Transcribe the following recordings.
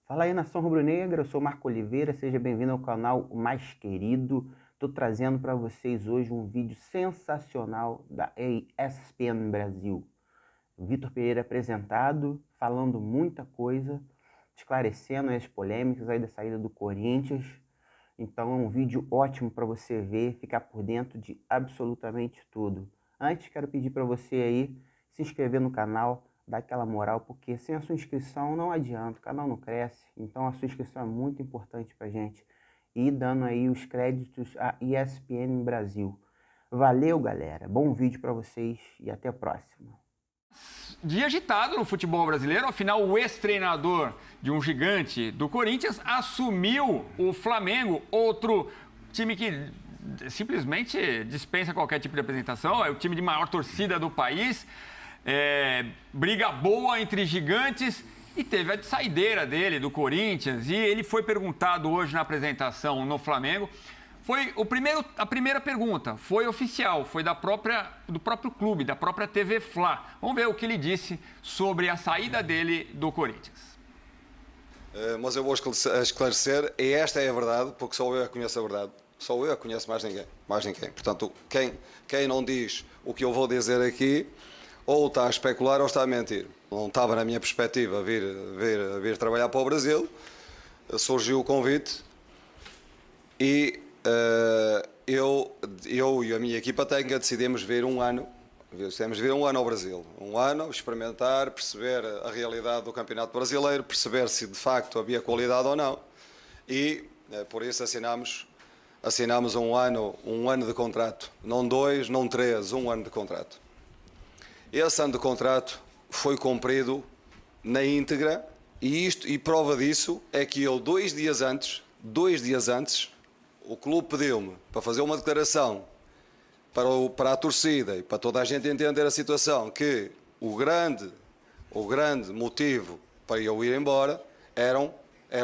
Fala aí, nação rubro-negra, eu sou Marco Oliveira, seja bem-vindo ao canal mais querido. Estou trazendo para vocês hoje um vídeo sensacional da ESPN Brasil. Vitor Pereira apresentado, falando muita coisa, esclarecendo as polêmicas aí da saída do Corinthians. Então é um vídeo ótimo para você ver, ficar por dentro de absolutamente tudo. Antes, quero pedir para você aí se inscrever no canal, dar aquela moral, porque sem a sua inscrição não adianta, o canal não cresce. Então a sua inscrição é muito importante para gente. E dando aí os créditos à ESPN Brasil. Valeu, galera. Bom vídeo para vocês e até a próxima. Dia agitado no futebol brasileiro, afinal o ex-treinador de um gigante do Corinthians assumiu o Flamengo, outro time que simplesmente dispensa qualquer tipo de apresentação, é o time de maior torcida do país, briga boa entre gigantes e teve a saideira dele do Corinthians e ele foi perguntado hoje na apresentação no Flamengo. A primeira pergunta foi oficial, foi do próprio clube, da própria TV Fla. Vamos ver o que ele disse sobre a saída dele do Corinthians. Mas eu vou esclarecer, e esta é a verdade, porque só eu a conheço a verdade. Só eu a conheço, mais ninguém. Portanto, quem não diz o que eu vou dizer aqui, ou está a especular ou está a mentir. Não estava na minha perspectiva vir trabalhar para o Brasil, surgiu o convite e eu e a minha equipa decidimos vir um ano ao Brasil. Um ano, experimentar, perceber a realidade do Campeonato Brasileiro, perceber se de facto havia qualidade ou não. E por isso assinámos um ano de contrato. Não 2, não 3, um ano de contrato. Esse ano de contrato foi cumprido na íntegra e prova disso é que eu, 2 dias antes, o clube pediu-me para fazer uma declaração para a torcida e para toda a gente entender a situação, que o grande motivo para eu ir embora era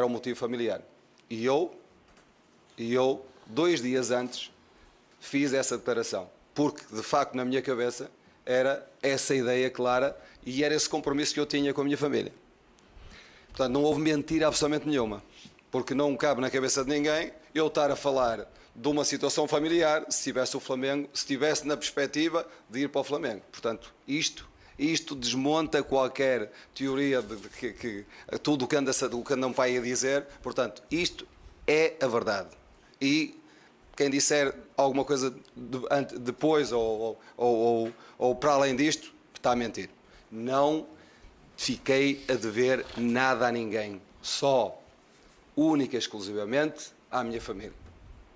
um motivo familiar. E eu, 2 dias antes, fiz essa declaração, porque de facto na minha cabeça era essa ideia clara e era esse compromisso que eu tinha com a minha família. Portanto, não houve mentira absolutamente nenhuma, porque não cabe na cabeça de ninguém eu estar a falar de uma situação familiar se tivesse o Flamengo, se estivesse na perspectiva de ir para o Flamengo. Portanto, isto desmonta qualquer teoria de que tudo o que anda um pai a dizer. Portanto, isto é a verdade. E quem disser alguma coisa depois ou para além disto, está a mentir. Não fiquei a dever nada a ninguém. Só, única e exclusivamente, à minha família.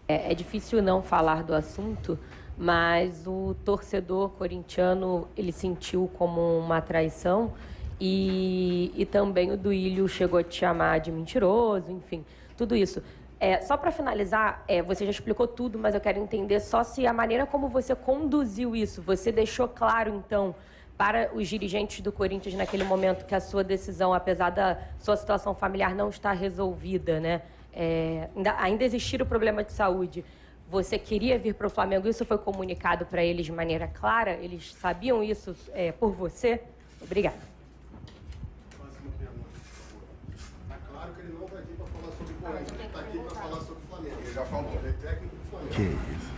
É difícil não falar do assunto, mas o torcedor corintiano, ele sentiu como uma traição e também o Duílio chegou a te chamar de mentiroso, enfim, tudo isso. Só para finalizar, você já explicou tudo, mas eu quero entender só se a maneira como você conduziu isso, você deixou claro, então, para os dirigentes do Corinthians naquele momento que a sua decisão, apesar da sua situação familiar não estar resolvida, né? Ainda existir o problema de saúde, você queria vir para o Flamengo, isso foi comunicado para eles de maneira clara? Eles sabiam isso por você? Obrigada. Próxima pergunta, por favor. Está claro que ele não vai vir para falar sobre o Corinthians, ele está aqui para falar sobre o Flamengo. Ele já falou, ele é técnico do Flamengo. Que isso?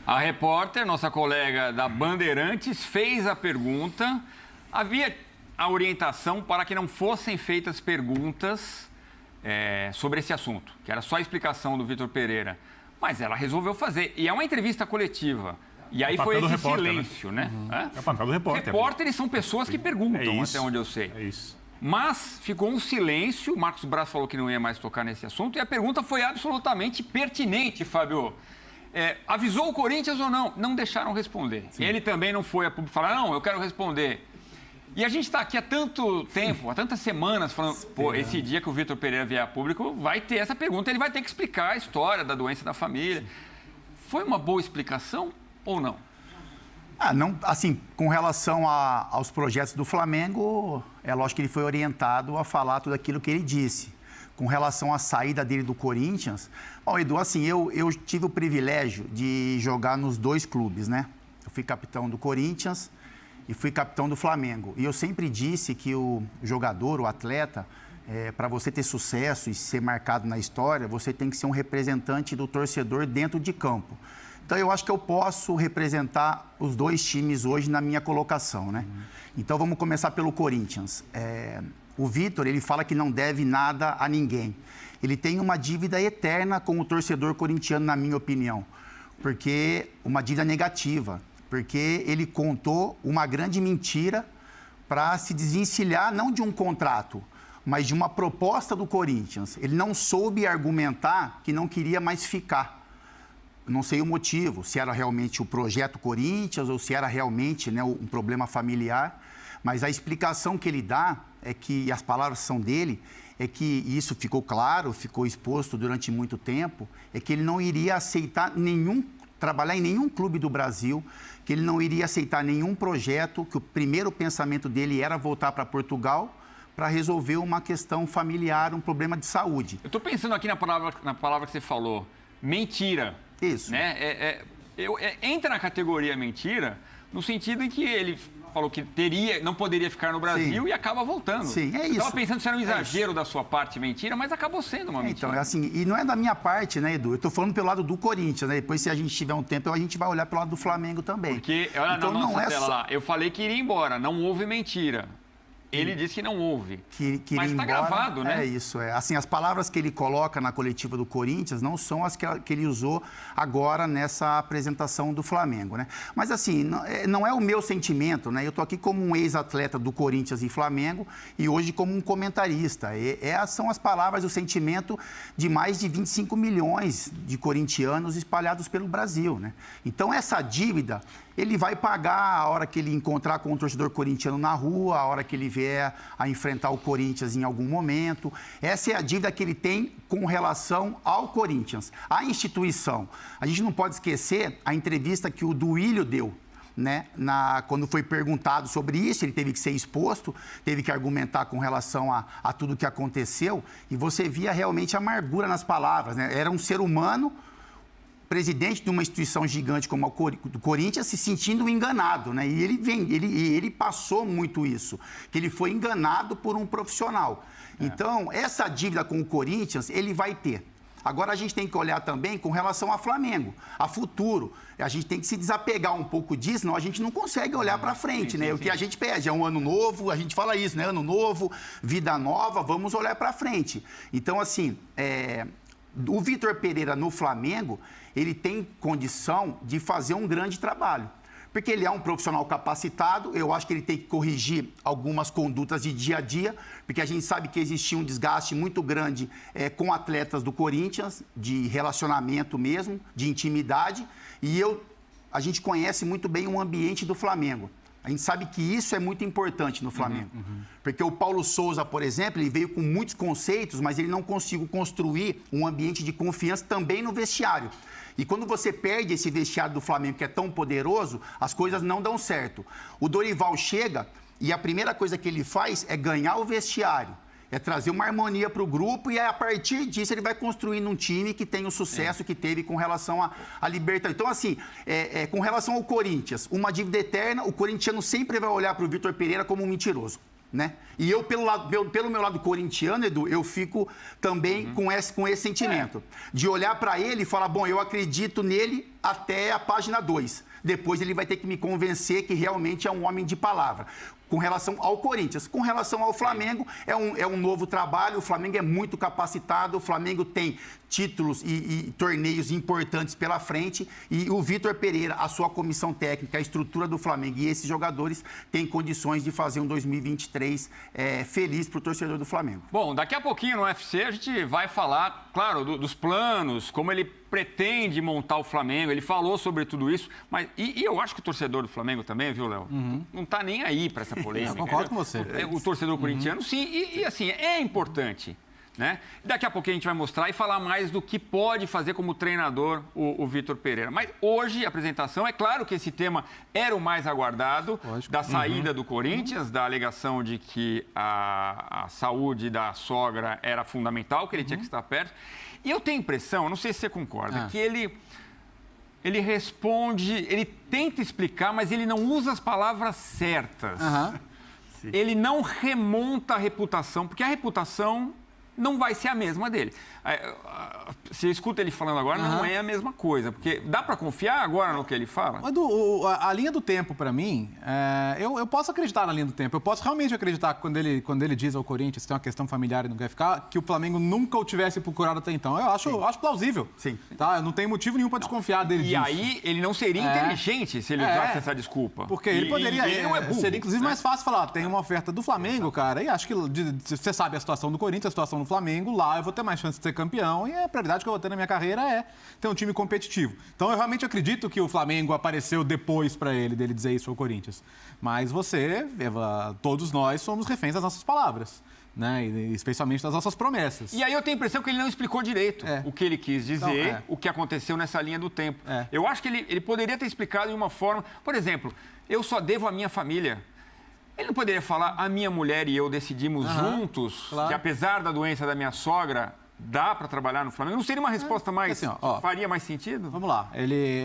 A repórter, nossa colega da Bandeirantes, fez a pergunta. Havia a orientação para que não fossem feitas perguntas sobre esse assunto, que era só a explicação do Vitor Pereira. Mas ela resolveu fazer. E é uma entrevista coletiva. E aí foi esse repórter, silêncio, né? É o papel do repórter. Repórteres são pessoas que perguntam, até onde eu sei. É isso. Mas ficou um silêncio. O Marcos Braz falou que não ia mais tocar nesse assunto. E a pergunta foi absolutamente pertinente, Fábio. Avisou o Corinthians ou não? Não deixaram responder. Sim. Ele também não foi a público falar, não, eu quero responder. E a gente está aqui há tanto tempo, há tantas semanas, falando, pô, esse dia que o Vitor Pereira vier a público, vai ter essa pergunta, ele vai ter que explicar a história da doença da família. Sim. Foi uma boa explicação ou não? Não, assim, com relação aos projetos do Flamengo, é lógico que ele foi orientado a falar tudo aquilo que ele disse. Com relação à saída dele do Corinthians, bom, Edu, assim, eu tive o privilégio de jogar nos 2 clubes, né? Eu fui capitão do Corinthians e fui capitão do Flamengo. E eu sempre disse que o jogador, o atleta, para você ter sucesso e ser marcado na história, você tem que ser um representante do torcedor dentro de campo. Então, eu acho que eu posso representar os dois times hoje na minha colocação, né? Então, vamos começar pelo Corinthians. O Vitor, ele fala que não deve nada a ninguém. Ele tem uma dívida eterna com o torcedor corintiano, na minha opinião. Porque uma dívida negativa. Porque ele contou uma grande mentira para se desvencilhar, não de um contrato, mas de uma proposta do Corinthians. Ele não soube argumentar que não queria mais ficar. Não sei o motivo, se era realmente o projeto Corinthians ou se era realmente, né, um problema familiar, mas a explicação que ele dá é que, e as palavras são dele, é que isso ficou claro, ficou exposto durante muito tempo, é que ele não iria aceitar trabalhar em nenhum clube do Brasil, que ele não iria aceitar nenhum projeto, que o primeiro pensamento dele era voltar para Portugal para resolver uma questão familiar, um problema de saúde. Eu estou pensando aqui na palavra que você falou, mentira. Isso. Né? Entra na categoria mentira, no sentido em que ele falou que não poderia ficar no Brasil. Sim. E acaba voltando. Sim, é isso. Eu estava pensando se era um exagero da sua parte mentira, mas acabou sendo uma mentira. Então, assim, e não é da minha parte, né, Edu? Eu estou falando pelo lado do Corinthians, né? Depois, se a gente tiver um tempo, a gente vai olhar pelo lado do Flamengo também. Porque, olha então, na nossa tela lá, eu falei que iria embora, não houve mentira. Ele disse que não houve. Mas está gravado, né? É isso. Assim, as palavras que ele coloca na coletiva do Corinthians não são as que ele usou agora nessa apresentação do Flamengo, né? Mas, assim, não é o meu sentimento, né? Eu estou aqui como um ex-atleta do Corinthians e Flamengo e hoje como um comentarista. São as palavras, o sentimento de mais de 25 milhões de corintianos espalhados pelo Brasil, né? Então, essa dívida ele vai pagar a hora que ele encontrar com um torcedor corintiano na rua, a hora que ele vier a enfrentar o Corinthians em algum momento. Essa é a dívida que ele tem com relação ao Corinthians. A instituição, a gente não pode esquecer a entrevista que o Duílio deu, né? Quando foi perguntado sobre isso, ele teve que ser exposto, teve que argumentar com relação a tudo que aconteceu, e você via realmente amargura nas palavras, né? Era um ser humano, presidente de uma instituição gigante como o Corinthians, se sentindo enganado, né? E ele passou muito isso, que ele foi enganado por um profissional. Então, essa dívida com o Corinthians, ele vai ter. Agora, a gente tem que olhar também com relação ao Flamengo, a futuro. A gente tem que se desapegar um pouco disso, senão a gente não consegue olhar para frente, né? O que a gente pede é um ano novo, a gente fala isso, né? Ano novo, vida nova, vamos olhar para frente. Então, assim, o Vitor Pereira no Flamengo, ele tem condição de fazer um grande trabalho. Porque ele é um profissional capacitado, eu acho que ele tem que corrigir algumas condutas de dia a dia, porque a gente sabe que existia um desgaste muito grande com atletas do Corinthians, de relacionamento mesmo, de intimidade, e a gente conhece muito bem o ambiente do Flamengo. A gente sabe que isso é muito importante no Flamengo. Porque o Paulo Souza, por exemplo, ele veio com muitos conceitos, mas ele não conseguiu construir um ambiente de confiança também no vestiário. E quando você perde esse vestiário do Flamengo, que é tão poderoso, as coisas não dão certo. O Dorival chega e a primeira coisa que ele faz é ganhar o vestiário. É trazer uma harmonia para o grupo e a partir disso ele vai construindo um time que tem o sucesso que teve com relação à Libertadores. Então, assim, com relação ao Corinthians, uma dívida eterna, o corintiano sempre vai olhar para o Vitor Pereira como um mentiroso, né? E eu, pelo meu lado corintiano, Edu, eu fico também com esse sentimento. De olhar para ele e falar, bom, eu acredito nele até a página 2. Depois ele vai ter que me convencer que realmente é um homem de palavra. Com relação ao Corinthians. Com relação ao Flamengo, é um novo trabalho, o Flamengo é muito capacitado, o Flamengo tem títulos e torneios importantes pela frente e o Vitor Pereira, a sua comissão técnica, a estrutura do Flamengo e esses jogadores têm condições de fazer um 2023 feliz para o torcedor do Flamengo. Bom, daqui a pouquinho no UFC a gente vai falar, claro, dos planos, como ele pretende montar o Flamengo, ele falou sobre tudo isso, mas e eu acho que o torcedor do Flamengo também, viu, Léo? Não está nem aí para essa polêmica. Eu concordo com você. O torcedor corintiano, sim, e assim, é importante, né? Daqui a pouquinho a gente vai mostrar e falar mais do que pode fazer como treinador o Vitor Pereira. Mas hoje a apresentação, é claro que esse tema era o mais aguardado, da saída do Corinthians, da alegação de que a saúde da sogra era fundamental, que ele tinha que estar perto. E eu tenho a impressão, não sei se você concorda, que ele responde, ele tenta explicar, mas ele não usa as palavras certas. ele não remonta a reputação, porque a reputação não vai ser a mesma dele. Você escuta ele falando agora, não é a mesma coisa, porque dá para confiar agora no que ele fala? Mas a linha do tempo, para mim, eu posso acreditar na linha do tempo. Eu posso realmente acreditar que quando ele diz ao Corinthians que tem uma questão familiar e não quer ficar, que o Flamengo nunca o tivesse procurado até então. Eu acho plausível. Sim. Tá? Eu não tenho motivo nenhum para desconfiar dele disso. E aí, ele não seria inteligente se ele usasse essa desculpa. Porque ele poderia... ele não é burro, seria, inclusive, mais fácil falar, tem uma oferta do Flamengo, cara, e acho que você sabe a situação do Corinthians, a situação do Flamengo, lá eu vou ter mais chance de ser campeão, e a prioridade que eu vou ter na minha carreira é ter um time competitivo. Então, eu realmente acredito que o Flamengo apareceu depois para dele dizer isso ao Corinthians. Mas você, Eva, todos nós somos reféns das nossas palavras, né? E especialmente das nossas promessas. E aí eu tenho a impressão que ele não explicou direito o que ele quis dizer, Então, o que aconteceu nessa linha do tempo. Eu acho que ele poderia ter explicado de uma forma... Por exemplo, eu só devo à minha família. Ele não poderia falar, a minha mulher e eu decidimos juntos, que apesar da doença da minha sogra, dá para trabalhar no Flamengo? Não seria uma resposta mais... assim, faria mais sentido? Vamos lá.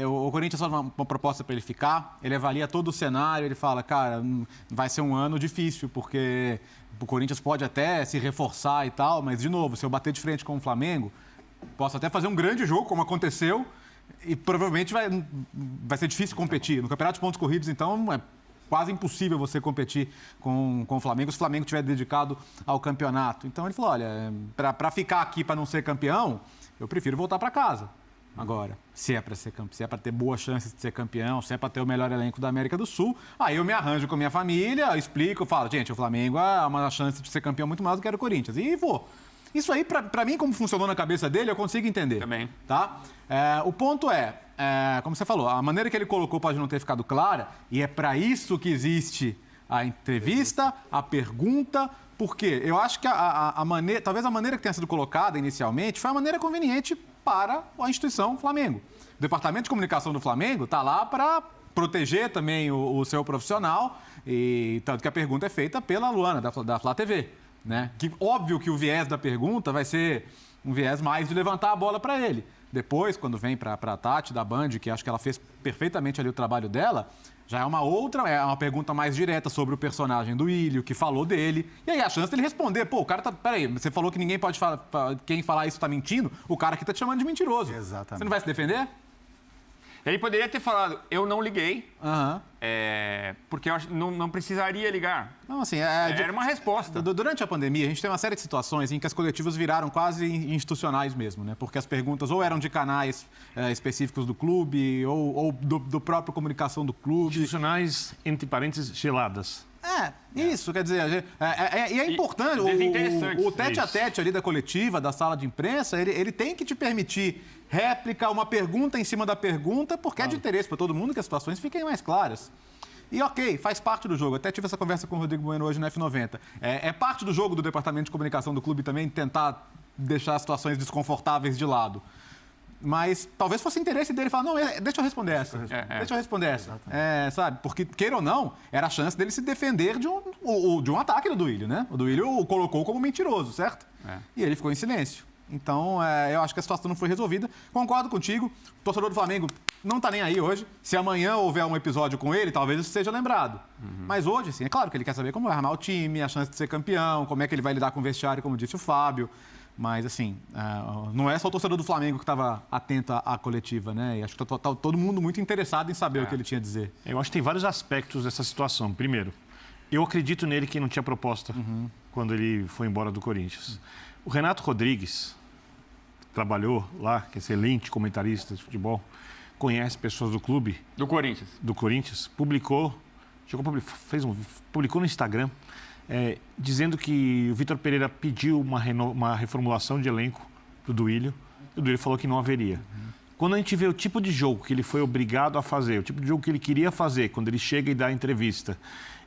O Corinthians faz uma proposta para ele ficar, ele avalia todo o cenário, ele fala, cara, vai ser um ano difícil, porque o Corinthians pode até se reforçar e tal, mas, de novo, se eu bater de frente com o Flamengo, posso até fazer um grande jogo, como aconteceu, e provavelmente vai ser difícil competir. No Campeonato de Pontos Corridos, então, é quase impossível você competir com o Flamengo se o Flamengo estiver dedicado ao campeonato. Então ele falou, olha, para ficar aqui para não ser campeão, eu prefiro voltar para casa. Agora, se é para ser campeão, se é para ter boas chances de ser campeão, se é para ter o melhor elenco da América do Sul, aí eu me arranjo com a minha família, explico, falo, gente, o Flamengo é uma chance de ser campeão muito mais do que era o Corinthians. E vou. Isso aí, para mim, como funcionou na cabeça dele, eu consigo entender. Também. Tá? O ponto como você falou, a maneira que ele colocou pode não ter ficado clara, e é para isso que existe a entrevista, a pergunta, porque eu acho que talvez a maneira que tenha sido colocada inicialmente foi a maneira conveniente para a instituição Flamengo. O Departamento de Comunicação do Flamengo está lá para proteger também o seu profissional, e tanto que a pergunta é feita pela Luana, da Flá TV. Né? Que, óbvio que o viés da pergunta vai ser um viés mais de levantar a bola para ele. Depois, quando vem para a Tati, da Band, que acho que ela fez perfeitamente ali o trabalho dela, já é uma pergunta mais direta sobre o personagem do Ilho, que falou dele. E aí a chance dele responder, pô, o cara tá... Peraí, você falou que ninguém pode falar... Quem falar isso tá mentindo, o cara aqui tá te chamando de mentiroso. Exatamente. Você não vai se defender? Ele poderia ter falado, eu não liguei, porque eu não precisaria ligar. Não, assim, era uma resposta. Durante a pandemia, a gente tem uma série de situações em que as coletivas viraram quase institucionais mesmo, né? Porque as perguntas ou eram de canais específicos do clube, ou do próprio comunicação do clube. Institucionais, entre parênteses, geladas. Isso, quer dizer, e é importante, o tete-a-tete ali da coletiva, da sala de imprensa, ele tem que te permitir réplica, uma pergunta em cima da pergunta, porque é de interesse para todo mundo que as situações fiquem mais claras. E ok, faz parte do jogo. Até tive essa conversa com o Rodrigo Bueno hoje no F90. É parte do jogo do Departamento de Comunicação do clube também tentar deixar as situações desconfortáveis de lado. Mas talvez fosse interesse dele falar, não, deixa eu responder essa. Deixa eu responder essa. Sabe? Porque, queira ou não, era a chance dele se defender de um ataque do Duílio, né? O Duílio o colocou como mentiroso, certo? E ele ficou em silêncio. Então, eu acho que a situação não foi resolvida. Concordo contigo. O torcedor do Flamengo não está nem aí hoje. Se amanhã houver um episódio com ele, talvez isso seja lembrado. Mas hoje, sim, é claro que ele quer saber como vai armar o time, a chance de ser campeão, como é que ele vai lidar com o vestiário, como disse o Fábio. Mas, assim, não é só o torcedor do Flamengo que estava atento à coletiva, né? E acho que está todo mundo muito interessado em saber o que ele tinha a dizer. Eu acho que tem vários aspectos dessa situação. Primeiro, eu acredito nele que não tinha proposta quando ele foi embora do Corinthians. O Renato Rodrigues trabalhou lá, que é excelente comentarista de futebol, conhece pessoas do clube. Do Corinthians. Publicou no Instagram, dizendo que o Vitor Pereira pediu uma reformulação de elenco do Duílio, e o Duílio falou que não haveria. Quando a gente vê o tipo de jogo que ele foi obrigado a fazer, o tipo de jogo que ele queria fazer, quando ele chega e dá a entrevista,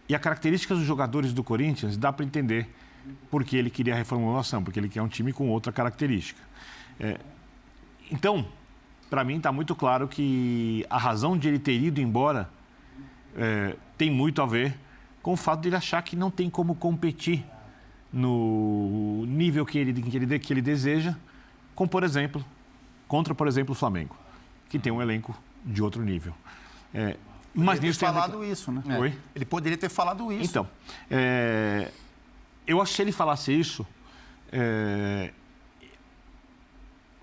e as características dos jogadores do Corinthians, dá para entender por que ele queria a reformulação, porque ele quer um time com outra característica. Então, para mim está muito claro que a razão de ele ter ido embora tem muito a ver com o fato de ele achar que não tem como competir no nível que ele deseja contra, por exemplo, o Flamengo, que tem um elenco de outro nível. Mas poderia ter falado isso, né? Oi? Ele poderia ter falado isso. Então, eu acho que se ele falasse isso,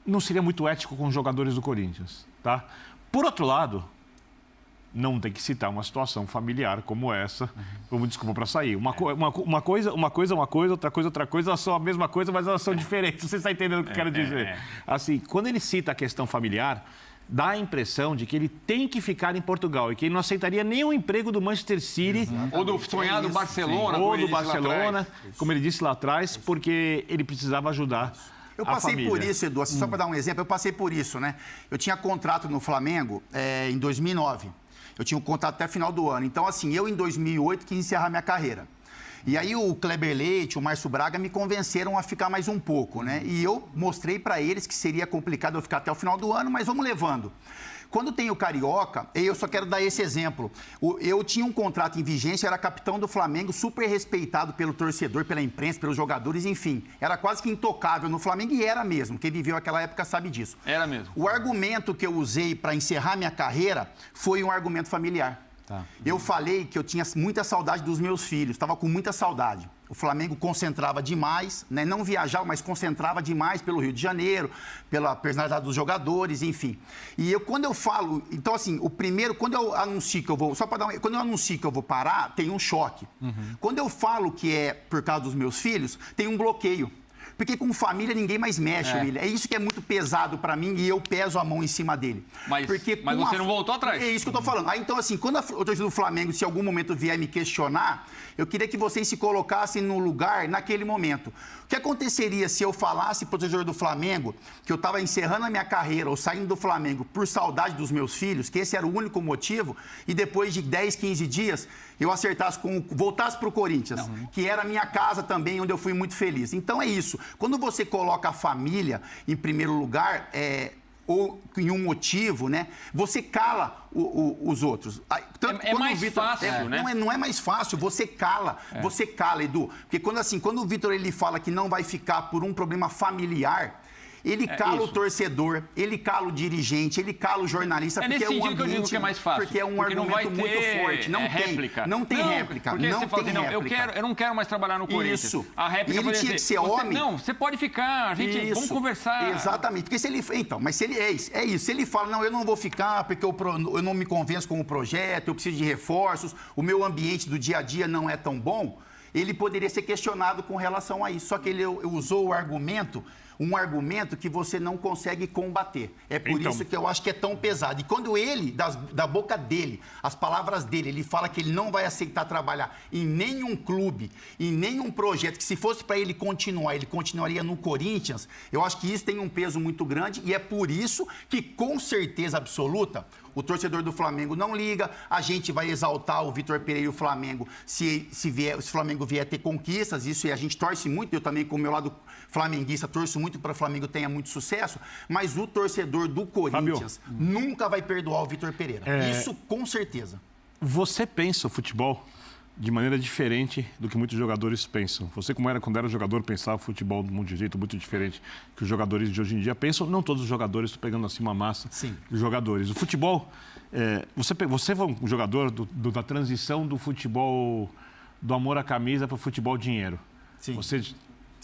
não seria muito ético com os jogadores do Corinthians, tá? Por outro lado, não tem que citar uma situação familiar como essa, como desculpa para sair. Uma coisa, outra coisa, elas são a mesma coisa, mas elas são diferentes. Você está entendendo o que eu quero dizer? Assim, quando ele cita a questão familiar, dá a impressão de que ele tem que ficar em Portugal e que ele não aceitaria nenhum emprego do Manchester City. Exatamente. Ou do sonhado Barcelona. Ou do Barcelona, como ele disse lá atrás, porque ele precisava ajudar. Eu passei por isso, Edu, assim, só para dar um exemplo, eu passei por isso, né? Eu tinha contrato no Flamengo em 2009. Eu tinha um contrato até final do ano. Então, assim, eu em 2008 quis encerrar minha carreira. E aí o Kleber Leite, o Márcio Braga me convenceram a ficar mais um pouco, né? E eu mostrei para eles que seria complicado eu ficar até o final do ano, mas vamos levando. Quando tem o Carioca, eu só quero dar esse exemplo. Eu tinha um contrato em vigência, era capitão do Flamengo, super respeitado pelo torcedor, pela imprensa, pelos jogadores, enfim. Era quase que intocável no Flamengo e era mesmo. Quem viveu aquela época sabe disso. Era mesmo. O argumento que eu usei para encerrar minha carreira foi um argumento familiar. Tá. Eu falei que eu tinha muita saudade dos meus filhos, estava com muita saudade. O Flamengo concentrava demais, né? Não viajava, mas concentrava demais pelo Rio de Janeiro, pela personalidade dos jogadores, enfim. E quando eu falo, então assim, quando eu anuncio que eu vou, quando eu anuncio que eu vou parar, tem um choque. Quando eu falo que é por causa dos meus filhos, tem um bloqueio. Porque com família ninguém mais mexe, William. É isso que é muito pesado para mim e eu peso a mão em cima dele. Mas você não voltou atrás. É isso que eu tô falando. Então, assim, quando o torcedor do Flamengo, se em algum momento vier me questionar, eu queria que vocês se colocassem no lugar naquele momento. O que aconteceria se eu falasse pro torcedor do Flamengo que eu estava encerrando a minha carreira ou saindo do Flamengo por saudade dos meus filhos, que esse era o único motivo, e depois de 10, 15 dias eu voltasse pro Corinthians, que era a minha casa também, onde eu fui muito feliz. Então é isso. Quando você coloca a família em primeiro lugar, ou em um motivo, né? Você cala os outros. É mais fácil, né? Não é mais fácil, você cala, Edu. Porque quando o Vitor ele fala que não vai ficar por um problema familiar, ele cala o torcedor, ele cala o dirigente, ele cala o jornalista, porque é um ambiente, que eu digo que é mais fácil, porque é um argumento muito forte. Não tem réplica. Não tem réplica. Porque não você fala assim, eu não quero mais trabalhar no Corinthians. Isso. A réplica ele tinha que ser homem. Não, você pode ficar, vamos conversar. Exatamente. Porque se ele... Então, mas se ele é isso. Se ele fala, não, eu não vou ficar porque eu não me convenço com o projeto, eu preciso de reforços, o meu ambiente do dia a dia não é tão bom, ele poderia ser questionado com relação a isso. Só que ele usou o argumento, um argumento que você não consegue combater. É por isso que eu acho que é tão pesado. E quando ele, da boca dele, as palavras dele, ele fala que ele não vai aceitar trabalhar em nenhum clube, em nenhum projeto, que se fosse para ele continuar, ele continuaria no Corinthians, eu acho que isso tem um peso muito grande e é por isso que, com certeza absoluta, o torcedor do Flamengo não liga, a gente vai exaltar o Vitor Pereira e o Flamengo se o Flamengo vier ter conquistas, isso e a gente torce muito, eu também, com o meu lado flamenguista, torço muito para o Flamengo tenha muito sucesso, mas o torcedor do Corinthians nunca vai perdoar o Vitor Pereira. Isso com certeza. Você pensa o futebol de maneira diferente do que muitos jogadores pensam. Você, quando era jogador, pensava o futebol de um jeito muito diferente que os jogadores de hoje em dia pensam. Não todos os jogadores, estou pegando assim uma massa de jogadores. O futebol, você foi um jogador da transição do futebol, do amor à camisa para o futebol dinheiro. Sim. Você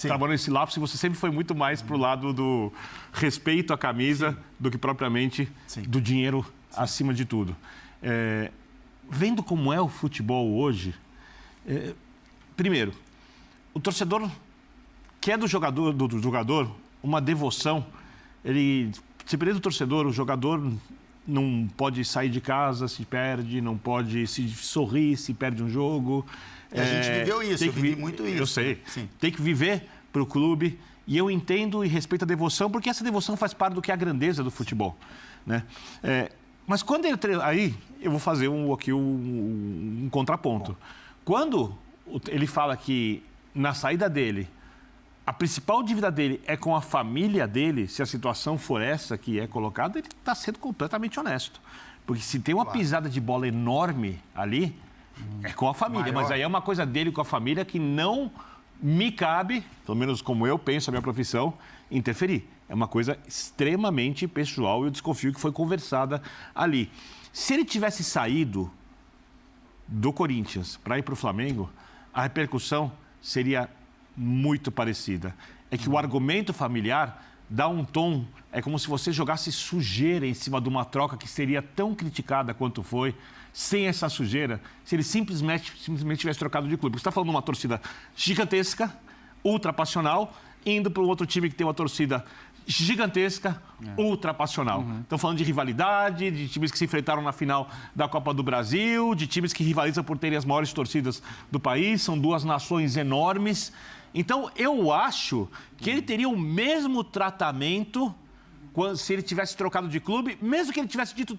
trabalhou nesse lapso e você sempre foi muito mais para o lado do respeito à camisa do que propriamente do dinheiro acima de tudo. Vendo como é o futebol hoje, primeiro, o torcedor quer do jogador uma devoção. Se perder do torcedor, o jogador não pode sair de casa, se perde, não pode se sorrir, se perde um jogo. A gente viveu isso, eu vivi muito isso. Eu sei. Sim. Tem que viver para o clube. E eu entendo e respeito a devoção, porque essa devoção faz parte do que é a grandeza do futebol, né? Mas quando aí eu vou fazer um contraponto. Bom. Quando ele fala que na saída dele, a principal dívida dele é com a família dele, se a situação for essa que é colocada, ele está sendo completamente honesto. Porque se tem uma pisada de bola enorme ali, é com a família. Mas aí é uma coisa dele com a família que não me cabe, pelo menos como eu penso a minha profissão, interferir. É uma coisa extremamente pessoal e eu desconfio que foi conversada ali. Se ele tivesse saído do Corinthians para ir para o Flamengo, a repercussão seria muito parecida. É que o argumento familiar dá um tom, é como se você jogasse sujeira em cima de uma troca que seria tão criticada quanto foi, sem essa sujeira, se ele simplesmente tivesse trocado de clube. Você está falando de uma torcida gigantesca, ultra passional, indo para um outro time que tem uma torcida gigantesca, ultra passional. Estão falando de rivalidade, de times que se enfrentaram na final da Copa do Brasil, de times que rivalizam por terem as maiores torcidas do país, são duas nações enormes. Então, eu acho que ele teria o mesmo tratamento se ele tivesse trocado de clube, mesmo que ele tivesse dito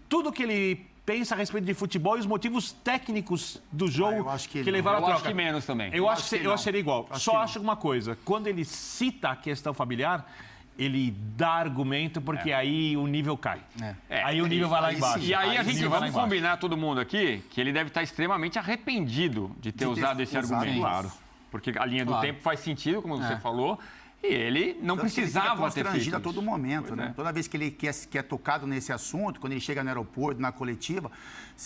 tudo o que ele pensa a respeito de futebol e os motivos técnicos do jogo que levaram a troca. Eu acho que menos também. Eu acho que seria igual. Só acho uma coisa, quando ele cita a questão familiar, ele dá argumento, porque aí o nível cai. Aí o nível vai lá embaixo. E aí a gente vai combinar todo mundo aqui que ele deve estar extremamente arrependido de ter usado esse argumento. Claro. Porque a linha do tempo faz sentido, como você falou, e ele não precisava ter feito a todo momento, né? Toda vez que ele quer tocado nesse assunto, quando ele chega no aeroporto, na coletiva,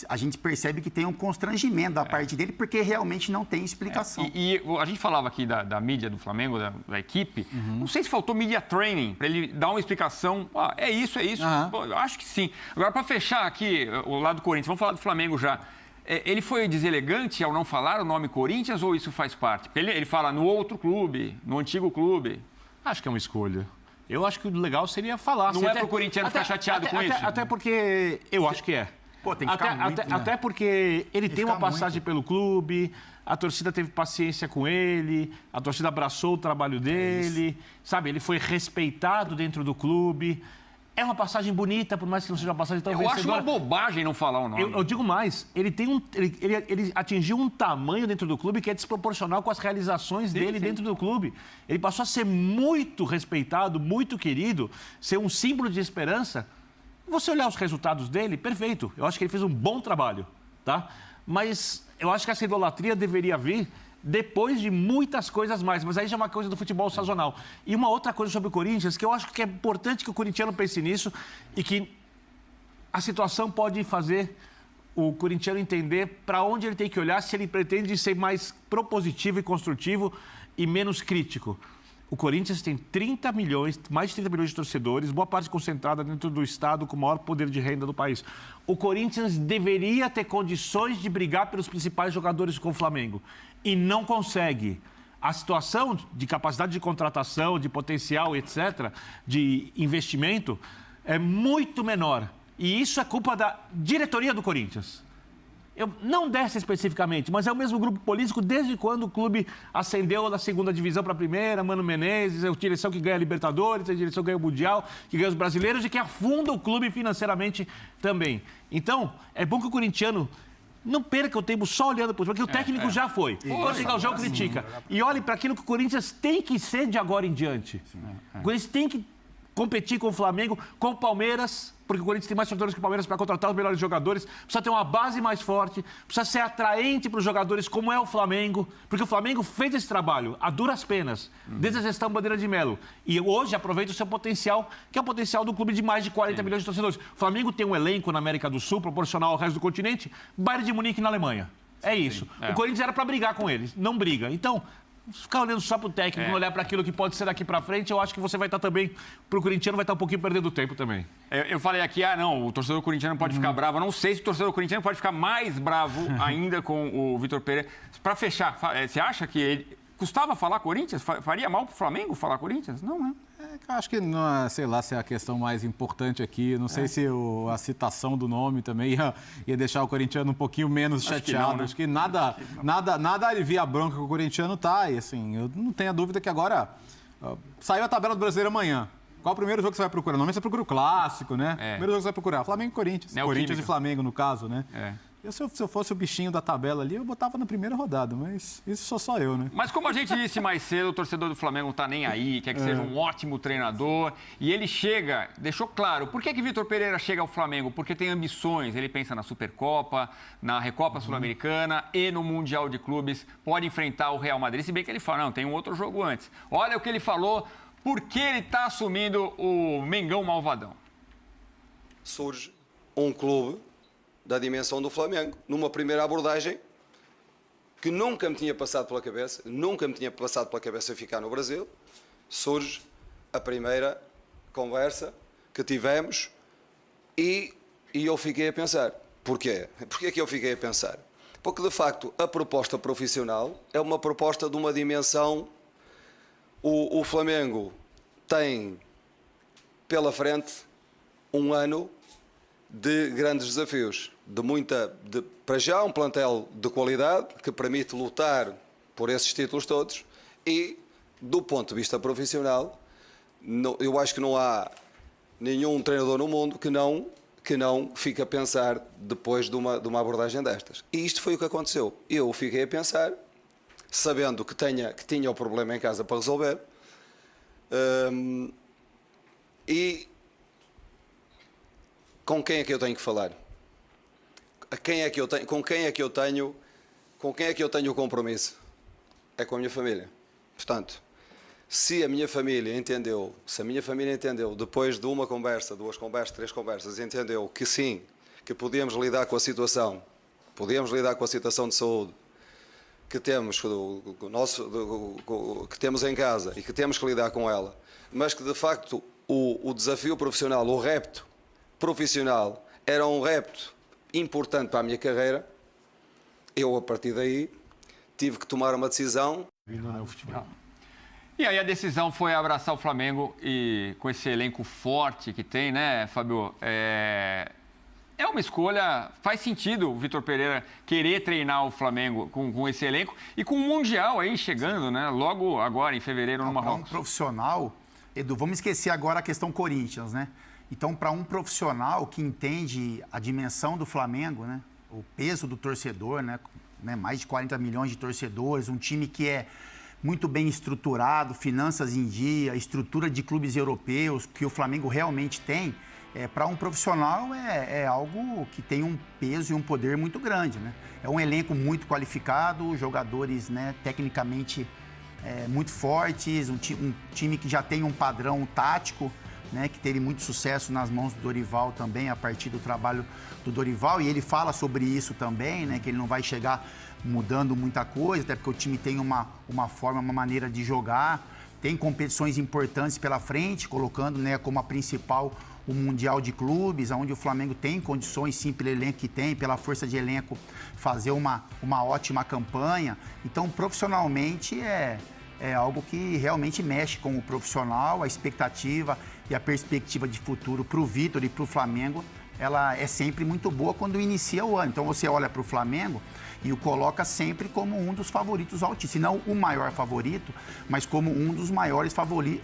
a gente percebe que tem um constrangimento da parte dele, porque realmente não tem explicação. E a gente falava aqui da mídia do Flamengo, da equipe, não sei se faltou media training, para ele dar uma explicação, é isso. Pô, eu acho que sim. Agora, para fechar aqui o lado do Corinthians, vamos falar do Flamengo já. Ele foi deselegante ao não falar o nome Corinthians ou isso faz parte? Porque ele fala no outro clube, no antigo clube. Acho que é uma escolha. Eu acho que o legal seria falar. Não é para o corintiano ficar chateado com isso? Até porque eu acho que é. Pô, tem que ficar muito, até porque ele tem uma passagem pelo clube, a torcida teve paciência com ele, a torcida abraçou o trabalho dele, sabe? Ele foi respeitado dentro do clube. É uma passagem bonita, por mais que não seja uma passagem tão vencedora. Eu acho uma bobagem não falar o nome. Eu digo mais, ele atingiu um tamanho dentro do clube que é desproporcional com as realizações dele dentro do clube. Ele passou a ser muito respeitado, muito querido, ser um símbolo de esperança. Você olhar os resultados dele, perfeito. Eu acho que ele fez um bom trabalho, tá? Mas eu acho que essa idolatria deveria vir depois de muitas coisas mais, mas aí já é uma coisa do futebol sazonal. E uma outra coisa sobre o Corinthians, que eu acho que é importante que o corintiano pense nisso e que a situação pode fazer o corintiano entender para onde ele tem que olhar se ele pretende ser mais propositivo e construtivo e menos crítico. O Corinthians tem 30 milhões, mais de 30 milhões de torcedores, boa parte concentrada dentro do estado com o maior poder de renda do país. O Corinthians deveria ter condições de brigar pelos principais jogadores com o Flamengo e não consegue. A situação de capacidade de contratação, de potencial, etc., de investimento, é muito menor. E isso é culpa da diretoria do Corinthians. Não dessa especificamente, mas é o mesmo grupo político desde quando o clube ascendeu da segunda divisão para a primeira, Mano Menezes, é a direção que ganha a Libertadores, é a direção que ganha o Mundial, que ganha os brasileiros e que afunda o clube financeiramente também. Então, é bom que o corintiano não perca o tempo só olhando para o porque o técnico já foi. Quando chegar o jogo, critica. E olhe para aquilo que o Corinthians tem que ser de agora em diante. O Corinthians tem que competir com o Flamengo, com o Palmeiras, porque o Corinthians tem mais torcedores que o Palmeiras para contratar os melhores jogadores, precisa ter uma base mais forte, precisa ser atraente para os jogadores, como é o Flamengo, porque o Flamengo fez esse trabalho a duras penas, desde a gestão Bandeira de Melo. E hoje aproveita o seu potencial, que é o potencial do clube de mais de 40 milhões de torcedores. O Flamengo tem um elenco na América do Sul, proporcional ao resto do continente, Bayern de Munique na Alemanha. É isso. O Corinthians era para brigar com eles, não briga. Então, ficar olhando só para o técnico, não olhar para aquilo que pode ser daqui para frente, eu acho que você vai estar também, para o corintiano, vai estar um pouquinho perdendo tempo também. Eu falei aqui, o torcedor corintiano pode ficar bravo. Eu não sei se o torcedor corintiano pode ficar mais bravo ainda com o Vitor Pereira. Para fechar, você acha que ele custava falar Corinthians? Faria mal para o Flamengo falar Corinthians? Não, né? Eu acho que, não, sei lá, se é a questão mais importante aqui. Não sei se a citação do nome também ia deixar o corintiano um pouquinho menos chateado. Acho que nada alivia a bronca que o corintiano tá. E assim, eu não tenho a dúvida que agora saiu a tabela do Brasileiro amanhã. Qual o primeiro jogo que você vai procurar? Normalmente você procura o clássico, né? Primeiro jogo que você vai procurar, Flamengo e Corinthians. Corinthians e Flamengo, no caso, né? Se eu fosse o bichinho da tabela ali, eu botava na primeira rodada, mas isso sou só eu, né? Mas como a gente disse mais cedo, o torcedor do Flamengo não tá nem aí, quer que seja um ótimo treinador. E ele chega, deixou claro, por que Vitor Pereira chega ao Flamengo? Porque tem ambições, ele pensa na Supercopa, na Recopa Sul-Americana e no Mundial de Clubes, pode enfrentar o Real Madrid, se bem que ele fala, não, tem um outro jogo antes. Olha o que ele falou, por que ele tá assumindo o Mengão Malvadão. Surge um clube da dimensão do Flamengo, numa primeira abordagem que nunca me tinha passado pela cabeça ficar no Brasil, surge a primeira conversa que tivemos e eu fiquei a pensar. Porquê? Porquê que eu fiquei a pensar? Porque, de facto, a proposta profissional é uma proposta de uma dimensão. O Flamengo tem pela frente um ano de grandes desafios, para já um plantel de qualidade que permite lutar por esses títulos todos e, do ponto de vista profissional, eu acho que não há nenhum treinador no mundo que não fique a pensar depois de uma abordagem destas. E isto foi o que aconteceu. Eu fiquei a pensar, sabendo que tinha o problema em casa para resolver, e com quem é que eu tenho que falar? Com quem é que eu tenho o compromisso? É com a minha família. Portanto, se a minha família entendeu, depois de uma conversa, 2 conversas, 3 conversas, entendeu que sim, que podíamos lidar com a situação de saúde que temos, que temos em casa e que temos que lidar com ela, mas que de facto o desafio profissional, o repto profissional era um repto importante para a minha carreira, eu a partir daí tive que tomar uma decisão. E aí a decisão foi abraçar o Flamengo e com esse elenco forte que tem, né, Fábio? É uma escolha, faz sentido o Vitor Pereira querer treinar o Flamengo com esse elenco e com o Mundial aí chegando, né? Logo agora, em fevereiro, no Marrocos. Um profissional, Edu, vamos esquecer agora a questão Corinthians, né? Então, para um profissional que entende a dimensão do Flamengo, né? O peso do torcedor, né? Mais de 40 milhões de torcedores, um time que é muito bem estruturado, finanças em dia, estrutura de clubes europeus, que o Flamengo realmente tem, para um profissional é algo que tem um peso e um poder muito grande, né? É um elenco muito qualificado, jogadores, né, tecnicamente muito fortes, um time que já tem um padrão tático, né, que teve muito sucesso nas mãos do Dorival também, a partir do trabalho do Dorival, e ele fala sobre isso também, né, que ele não vai chegar mudando muita coisa, até porque o time tem uma forma, uma maneira de jogar, tem competições importantes pela frente, colocando, né, como a principal o Mundial de Clubes, onde o Flamengo tem condições, sim, pelo elenco que tem, pela força de elenco, fazer uma ótima campanha. Então, profissionalmente, é algo que realmente mexe com o profissional, a expectativa e a perspectiva de futuro para o Vitor e para o Flamengo, ela é sempre muito boa quando inicia o ano. Então, você olha para o Flamengo e o coloca sempre como um dos favoritos ao título. Se não o maior favorito, mas como um dos maiores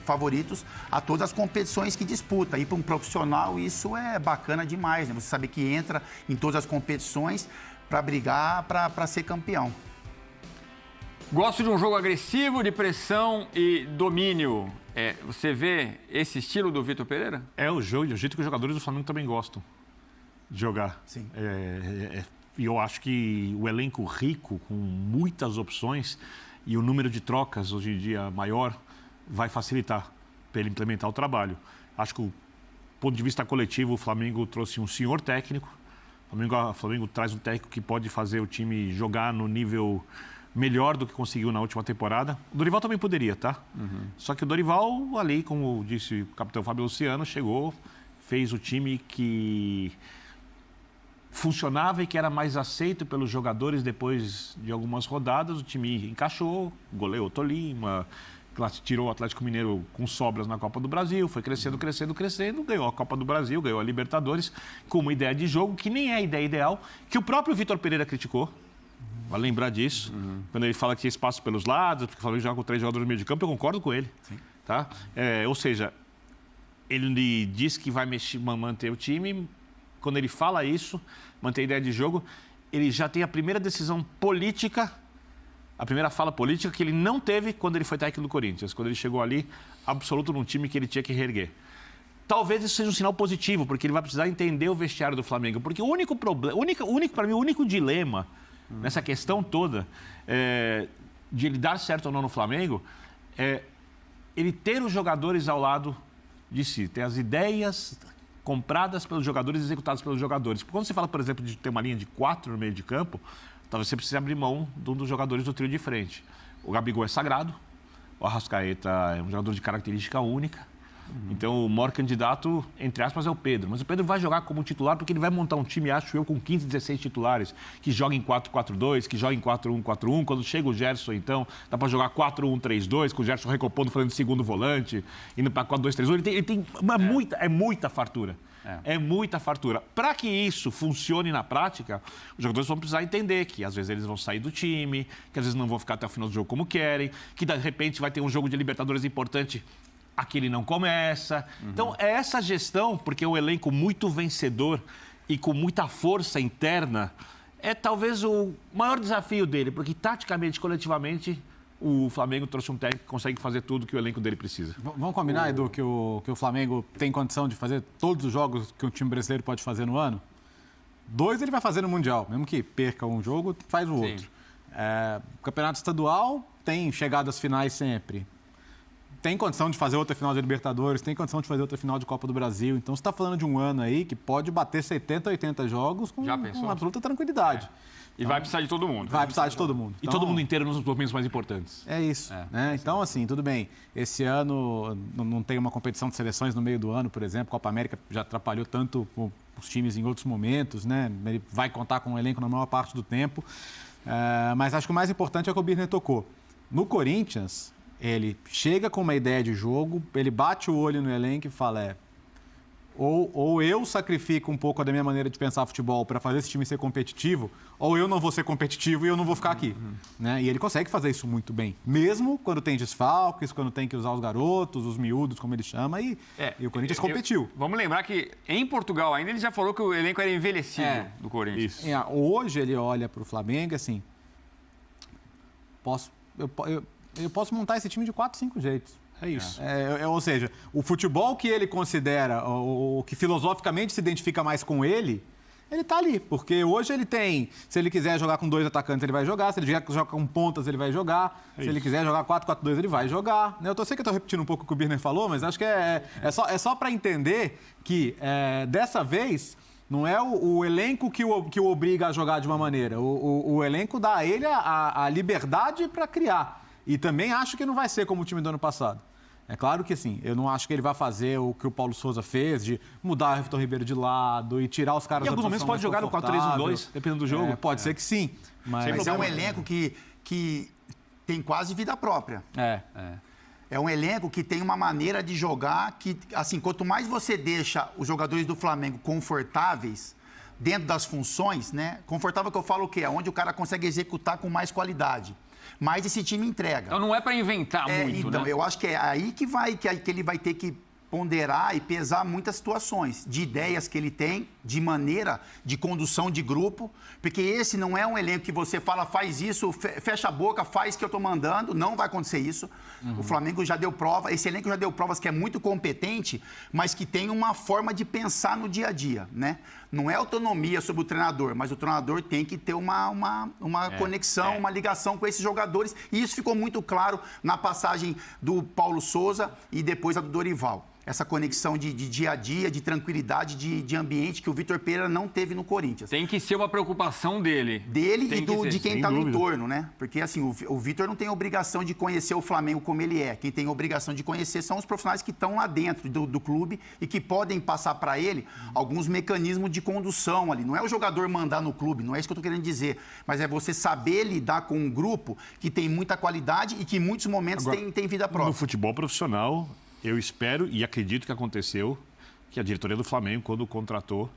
favoritos a todas as competições que disputa. E para um profissional isso é bacana demais, né? Você saber que entra em todas as competições para brigar, para ser campeão. Gosto de um jogo agressivo, de pressão e domínio. Você vê esse estilo do Vitor Pereira? É o jogo, o jeito que os jogadores do Flamengo também gostam de jogar. Sim. E eu acho que o elenco rico, com muitas opções, e o número de trocas hoje em dia maior, vai facilitar para ele implementar o trabalho. Acho que, do ponto de vista coletivo, o Flamengo trouxe um senhor técnico. O Flamengo traz um técnico que pode fazer o time jogar no nível melhor do que conseguiu na última temporada. O Dorival também poderia, tá? Uhum. Só que o Dorival, ali, como disse o capitão Fábio Luciano, chegou, fez o time que funcionava e que era mais aceito pelos jogadores depois de algumas rodadas. O time encaixou, goleou o Tolima, tirou o Atlético Mineiro com sobras na Copa do Brasil, foi crescendo, ganhou a Copa do Brasil, ganhou a Libertadores, com uma ideia de jogo que nem é a ideia ideal, que o próprio Vitor Pereira criticou. Vai lembrar disso, quando ele fala que tinha espaço pelos lados, porque o Flamengo joga com 3 jogadores no meio de campo, eu concordo com ele. Sim. Tá? Ou seja, ele diz que vai manter o time. Quando ele fala isso, manter a ideia de jogo, ele já tem a primeira decisão política, a primeira fala política que ele não teve quando ele foi técnico do Corinthians, quando ele chegou ali, absoluto num time que ele tinha que reerguer. Talvez isso seja um sinal positivo, porque ele vai precisar entender o vestiário do Flamengo. Porque o único problema, para mim, o único dilema nessa questão toda de ele dar certo ou não no Flamengo é ele ter os jogadores ao lado de si, ter as ideias compradas pelos jogadores e executadas pelos jogadores. Porque quando você fala, por exemplo, de ter uma linha de 4 no meio de campo, talvez você precise abrir mão de um dos jogadores do trio de frente. O Gabigol é sagrado, o Arrascaeta é um jogador de característica única. Então, o maior candidato, entre aspas, é o Pedro. Mas o Pedro vai jogar como titular porque ele vai montar um time, acho eu, com 15, 16 titulares, que joga em 4-4-2, que joga em 4-1-4-1. Quando chega o Gerson, então, dá para jogar 4-1-3-2, com o Gerson recompondo, fazendo segundo volante, indo para 4-2-3-1. Ele tem muita fartura. É muita fartura. Para que isso funcione na prática, os jogadores vão precisar entender que às vezes eles vão sair do time, que às vezes não vão ficar até o final do jogo como querem, que de repente vai ter um jogo de Libertadores importante, aquele não começa. Então, é essa gestão, porque é um elenco muito vencedor e com muita força interna, é talvez o maior desafio dele, porque taticamente, coletivamente, o Flamengo trouxe um técnico que consegue fazer tudo que o elenco dele precisa. Vamos combinar, Edu, que o Flamengo tem condição de fazer todos os jogos que um time brasileiro pode fazer no ano? 2 ele vai fazer no Mundial, mesmo que perca um jogo, faz o outro. Campeonato estadual tem chegadas finais sempre. Tem condição de fazer outra final de Libertadores, tem condição de fazer outra final de Copa do Brasil. Então, você está falando de um ano aí que pode bater 70, 80 jogos com absoluta tranquilidade. E vai precisar de todo mundo. Vai precisar de todo mundo. E todo mundo inteiro nos momentos mais importantes. É isso. Né? Então, assim, tudo bem. Esse ano não tem uma competição de seleções no meio do ano, por exemplo. A Copa América já atrapalhou tanto os times em outros momentos, né? Ele vai contar com o elenco na maior parte do tempo. Mas acho que o mais importante é o que o Birner tocou. No Corinthians, ele chega com uma ideia de jogo, ele bate o olho no elenco e fala, ou eu sacrifico um pouco da minha maneira de pensar futebol para fazer esse time ser competitivo, ou eu não vou ser competitivo e eu não vou ficar aqui. Né? E ele consegue fazer isso muito bem, mesmo quando tem desfalques, quando tem que usar os garotos, os miúdos, como ele chama, e o Corinthians competiu. Vamos lembrar que em Portugal ainda ele já falou que o elenco era envelhecido do Corinthians. Hoje ele olha para o Flamengo assim, eu posso montar esse time de 4, 5 jeitos. É isso. Ou seja, o futebol que ele considera, o que filosoficamente se identifica mais com ele está ali. Porque hoje ele tem, se ele quiser jogar com 2 atacantes, ele vai jogar. Se ele jogar com pontas, ele vai jogar. Se ele quiser jogar 4-4-2, ele vai jogar. Eu sei que eu estou repetindo um pouco o que o Birner falou, mas acho que é só para entender que, dessa vez, não é o elenco que o obriga a jogar de uma maneira. O elenco dá a ele a liberdade para criar. E também acho que não vai ser como o time do ano passado. É claro que, assim, eu não acho que ele vai fazer o que o Paulo Souza fez, de mudar o Vitor Ribeiro de lado e tirar os caras da posição. Em alguns momentos pode jogar no 4-3-1-2, dependendo do jogo. Pode ser que sim. Mas é um elenco que tem quase vida própria. É um elenco que tem uma maneira de jogar que, assim, quanto mais você deixa os jogadores do Flamengo confortáveis dentro das funções, né? Confortável que eu falo o quê? Onde o cara consegue executar com mais qualidade. Mas esse time entrega. Então não é para inventar muito, então, né? Eu acho que é aí que ele vai ter que ponderar e pesar muitas situações, de ideias que ele tem, de maneira de condução de grupo, porque esse não é um elenco que você fala, faz isso, fecha a boca, faz o que eu estou mandando, não vai acontecer isso. O Flamengo já deu prova, esse elenco já deu provas que é muito competente, mas que tem uma forma de pensar no dia a dia, né? Não é autonomia sobre o treinador, mas o treinador tem que ter uma conexão, uma ligação com esses jogadores, e isso ficou muito claro na passagem do Paulo Souza e depois a do Dorival. Essa conexão de dia a dia, de tranquilidade, de ambiente que o Vitor Pereira não teve no Corinthians. Tem que ser uma preocupação dele. Dele e de quem está no entorno, né? Porque, assim, o Vitor não tem obrigação de conhecer o Flamengo como ele é. Quem tem obrigação de conhecer são os profissionais que estão lá dentro do clube e que podem passar para ele alguns mecanismos de condução ali. Não é o jogador mandar no clube, não é isso que eu estou querendo dizer. Mas é você saber lidar com um grupo que tem muita qualidade e que em muitos momentos tem vida própria. No futebol profissional, eu espero e acredito que aconteceu que a diretoria do Flamengo, quando o contratou,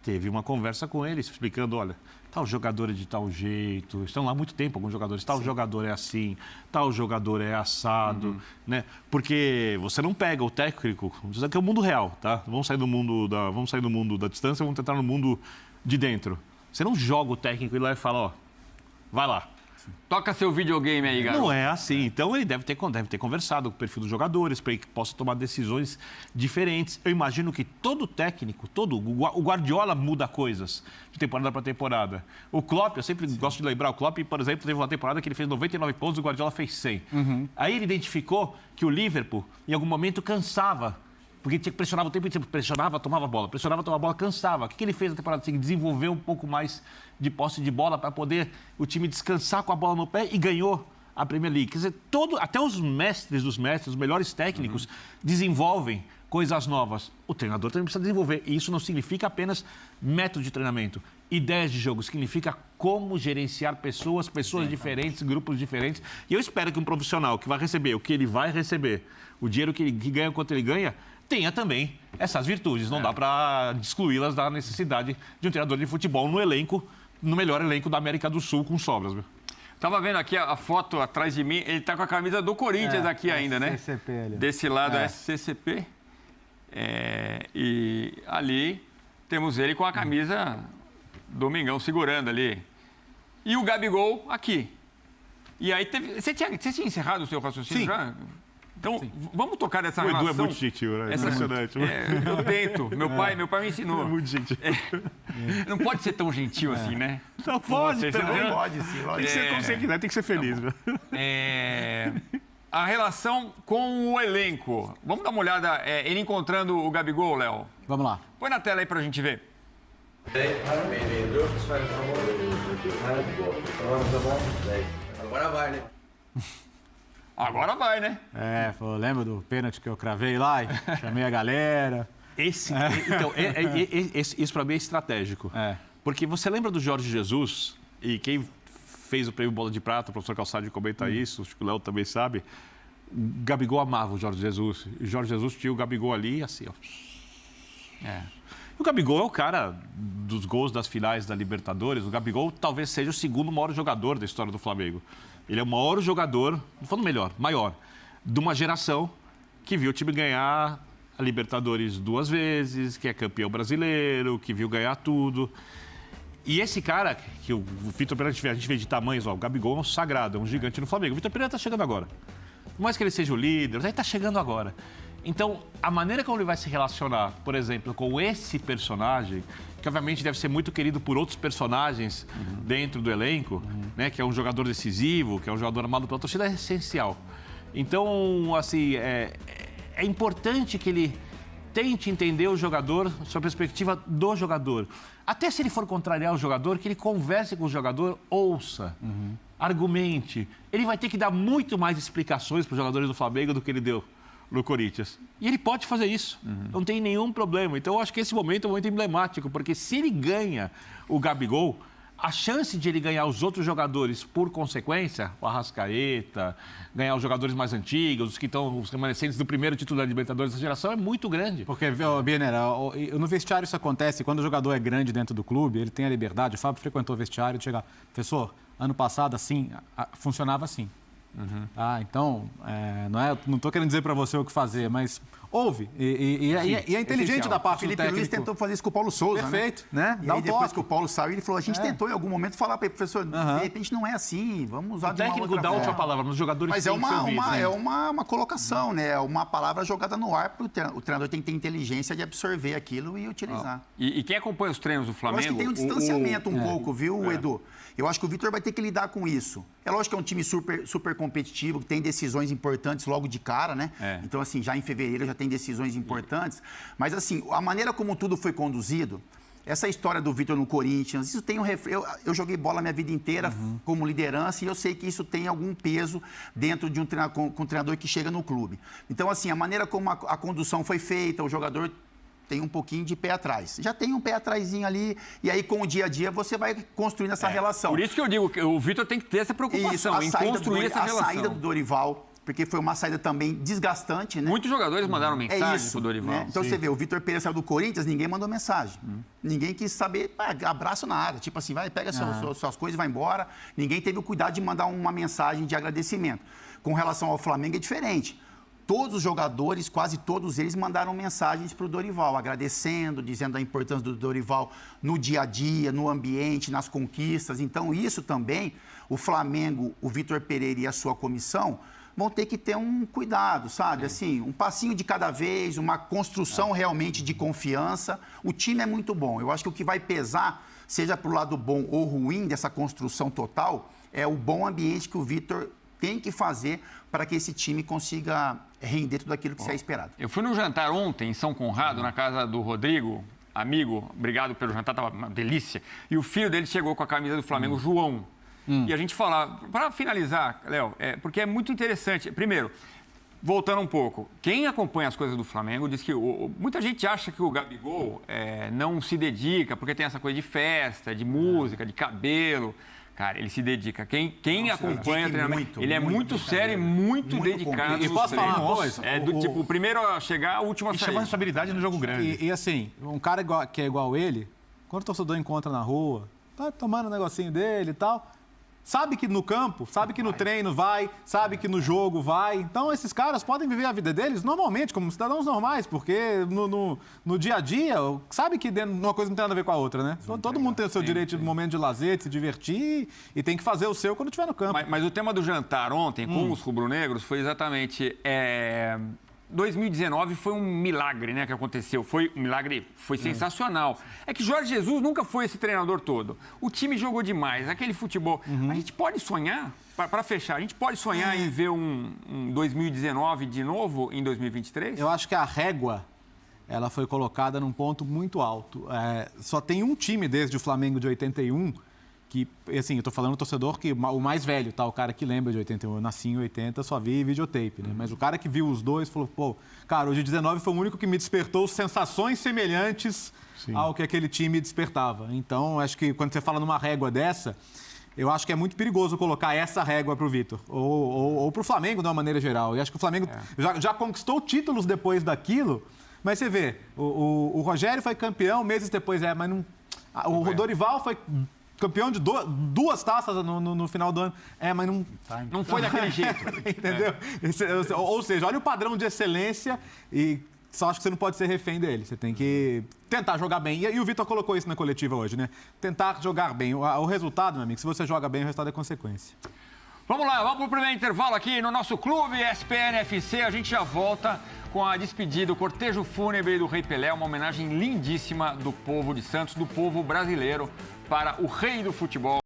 teve uma conversa com ele, explicando, olha, tal jogador é de tal jeito, estão lá há muito tempo alguns jogadores, tal jogador é assim, tal jogador é assado, né? Porque você não pega o técnico, vamos dizer que é o mundo real, tá? Vamos sair do mundo da distância, vamos entrar no mundo de dentro. Você não joga o técnico e lá e fala, ó, vai lá. Toca seu videogame aí, garoto. Não é assim. Então, ele deve ter conversado com o perfil dos jogadores para que possa tomar decisões diferentes. Eu imagino que todo técnico, o Guardiola muda coisas de temporada para temporada. O Klopp, eu sempre gosto de lembrar, o Klopp, por exemplo, teve uma temporada que ele fez 99 pontos e o Guardiola fez 100. Aí ele identificou que o Liverpool, em algum momento, cansava. Porque tinha que pressionar o tempo inteiro, pressionava, tomava bola, cansava. O que ele fez na temporada seguinte? Desenvolveu um pouco mais de posse de bola para poder o time descansar com a bola no pé e ganhou a Premier League. Quer dizer, até os mestres dos mestres, os melhores técnicos, desenvolvem coisas novas. O treinador também precisa desenvolver. E isso não significa apenas método de treinamento. Ideias de jogo, significa como gerenciar pessoas diferentes, grupos diferentes. E eu espero que um profissional que vai receber o que ele vai receber, o dinheiro que ganha, quanto ele ganha, tenha também essas virtudes. Não dá para excluí-las da necessidade de um treinador de futebol no melhor elenco da América do Sul, com sobras. Viu? Tava vendo aqui a foto atrás de mim, ele tá com a camisa do Corinthians aqui ainda, né? SCCP ali. Desse lado é SCCP. E ali temos ele com a camisa do Mengão segurando ali. E o Gabigol aqui. E aí você tinha encerrado o seu raciocínio já? Então, vamos tocar nessa relação. O Edu é muito gentil, né? Impressionante. Eu tento. Meu pai me ensinou. É muito gentil. Não pode ser tão gentil assim, né? Não pode, Não pode, sim. Tem que ser como você quiser, tem que ser feliz. A relação com o elenco. Vamos dar uma olhada, ele encontrando o Gabigol, Léo? Vamos lá. Põe na tela aí pra gente ver. Agora vai, né? Agora vai, né? Lembra do pênalti que eu cravei lá e chamei a galera? Isso para mim é estratégico. Porque você lembra do Jorge Jesus, e quem fez o prêmio Bola de Prata, o professor Calçade comenta isso, acho que o Léo também sabe, o Gabigol amava o Jorge Jesus. E o Jorge Jesus tinha o Gabigol ali, assim, ó. O Gabigol é o cara dos gols das finais da Libertadores. O Gabigol talvez seja o segundo maior jogador da história do Flamengo. Ele é o maior jogador, não falando melhor, maior, de uma geração que viu o time ganhar a Libertadores 2 vezes, que é campeão brasileiro, que viu ganhar tudo. E esse cara, que o Vitor Pereira, a gente vê de tamanhos, ó, o Gabigol é um sagrado, é um gigante no Flamengo. O Vitor Pereira está chegando agora. Por mais que ele seja o líder, ele está chegando agora. Então, a maneira como ele vai se relacionar, por exemplo, com esse personagem, que obviamente deve ser muito querido por outros personagens dentro do elenco, né, que é um jogador decisivo, que é um jogador amado pela torcida, é essencial. Então, assim, é importante que ele tente entender o jogador, sob a perspectiva do jogador. Até se ele for contrariar o jogador, que ele converse com o jogador, ouça, argumente. Ele vai ter que dar muito mais explicações para os jogadores do Flamengo do que ele deu no Corinthians. E ele pode fazer isso, não tem nenhum problema. Então, eu acho que esse momento é um momento emblemático, porque se ele ganha o Gabigol, a chance de ele ganhar os outros jogadores por consequência, o Arrascaeta, ganhar os jogadores mais antigos, os que estão os remanescentes do primeiro título da Libertadores da geração, é muito grande. Porque, Biner, no vestiário isso acontece, quando o jogador é grande dentro do clube, ele tem a liberdade, o Fábio frequentou o vestiário, de chegar, professor, ano passado assim, funcionava assim. Então, não estou querendo dizer para você o que fazer, mas ouve. E é inteligente da parte do técnico. Felipe Luiz tentou fazer isso com o Paulo Souza, perfeito, né? E aí, depois que o Paulo saiu, ele falou, a gente tentou em algum momento falar para ele, professor, de repente não é assim, vamos usar de uma outra forma. O técnico dá a última palavra, mas os jogadores mas é uma colocação, né? É uma palavra jogada no ar, para o treinador tem que ter inteligência de absorver aquilo e utilizar. E quem acompanha os treinos do Flamengo... Eu acho que tem um distanciamento um pouco, viu, Edu? Eu acho que o Vitor vai ter que lidar com isso. É lógico que é um time super competitivo, que tem decisões importantes logo de cara, né? Então, assim, já em fevereiro já tem decisões importantes. Mas, assim, a maneira como tudo foi conduzido, essa história do Vitor no Corinthians, isso tem eu joguei bola a minha vida inteira como liderança e eu sei que isso tem algum peso dentro de um treinador que chega no clube. Então, assim, a maneira como a condução foi feita, o jogador tem um pouquinho de pé atrás. Já tem um pé atrásinho ali, e aí com o dia a dia você vai construindo essa relação. Por isso que eu digo que o Vitor tem que ter essa preocupação em construir essa relação. A saída do Dorival, porque foi uma saída também desgastante, né? Muitos jogadores mandaram mensagem pro Dorival. Né? Então você vê, o Vitor Pereira saiu do Corinthians, ninguém mandou mensagem. Ninguém quis saber, abraço na área, tipo assim, vai, pega suas coisas e vai embora. Ninguém teve o cuidado de mandar uma mensagem de agradecimento. Com relação ao Flamengo é diferente. todos os jogadores, quase todos eles, mandaram mensagens para o Dorival, agradecendo, dizendo a importância do Dorival no dia a dia, no ambiente, nas conquistas. Então, isso também, o Flamengo, o Vitor Pereira e a sua comissão vão ter que ter um cuidado, sabe? Assim, um passinho de cada vez, uma construção realmente de confiança. O time é muito bom. Eu acho que o que vai pesar, seja para o lado bom ou ruim dessa construção total, é o bom ambiente que o Vitor tem que fazer para que esse time consiga render tudo aquilo que se é esperado. Eu fui no jantar ontem em São Conrado, na casa do Rodrigo, amigo, obrigado pelo jantar, estava uma delícia. E o filho dele chegou com a camisa do Flamengo, João. E a gente falava, para finalizar, Léo, porque é muito interessante. Primeiro, voltando um pouco, quem acompanha as coisas do Flamengo diz que muita gente acha que o Gabigol não se dedica, porque tem essa coisa de festa, de música, de cabelo. Cara, ele se dedica. Quem acompanha o treinamento, ele é muito sério e muito dedicado. E posso falar uma coisa? O primeiro a chegar, o último a sair. E chama responsabilidade no jogo grande. E assim, um cara que é igual ele, quando o torcedor encontra na rua, tá tomando um negocinho dele e tal, sabe que no campo, sabe que no treino vai, sabe que no jogo vai. Então, esses caras podem viver a vida deles normalmente, como cidadãos normais, porque no dia a dia, sabe que uma coisa não tem nada a ver com a outra, né? Todo mundo tem o seu direito de momento de lazer, de se divertir, e tem que fazer o seu quando estiver no campo. Mas o tema do jantar ontem, com os rubro-negros, foi exatamente... 2019 foi um milagre, né, que aconteceu. Foi um milagre, foi sensacional. É que Jorge Jesus nunca foi esse treinador todo. O time jogou demais, aquele futebol. A gente pode sonhar, para fechar, a gente pode sonhar em ver um 2019 de novo em 2023? Eu acho que a régua, ela foi colocada num ponto muito alto. Só tem um time desde o Flamengo de 81 que, assim, eu tô falando do torcedor que o mais velho, tá? O cara que lembra de 81, eu nasci em 80, só vi videotape, né? Mas o cara que viu os dois falou, pô, cara, hoje 19 foi o único que me despertou sensações semelhantes ao que aquele time despertava. Então, acho que quando você fala numa régua dessa, eu acho que é muito perigoso colocar essa régua pro Vitor, ou pro Flamengo de uma maneira geral. E acho que o Flamengo já conquistou títulos depois daquilo, mas você vê, o Rogério foi campeão meses depois, mas não... O Dorival foi campeão de duas taças no final do ano. Mas não foi daquele jeito. Entendeu? Ou seja, olha o padrão de excelência e só acho que você não pode ser refém dele. Você tem que tentar jogar bem. E o Vitor colocou isso na coletiva hoje, né? Tentar jogar bem. O resultado, meu amigo, se você joga bem, o resultado é consequência. Vamos lá, vamos para o primeiro intervalo aqui no nosso clube ESPN FC. A gente já volta com a despedida, o cortejo fúnebre do Rei Pelé, uma homenagem lindíssima do povo de Santos, do povo brasileiro, para o rei do futebol.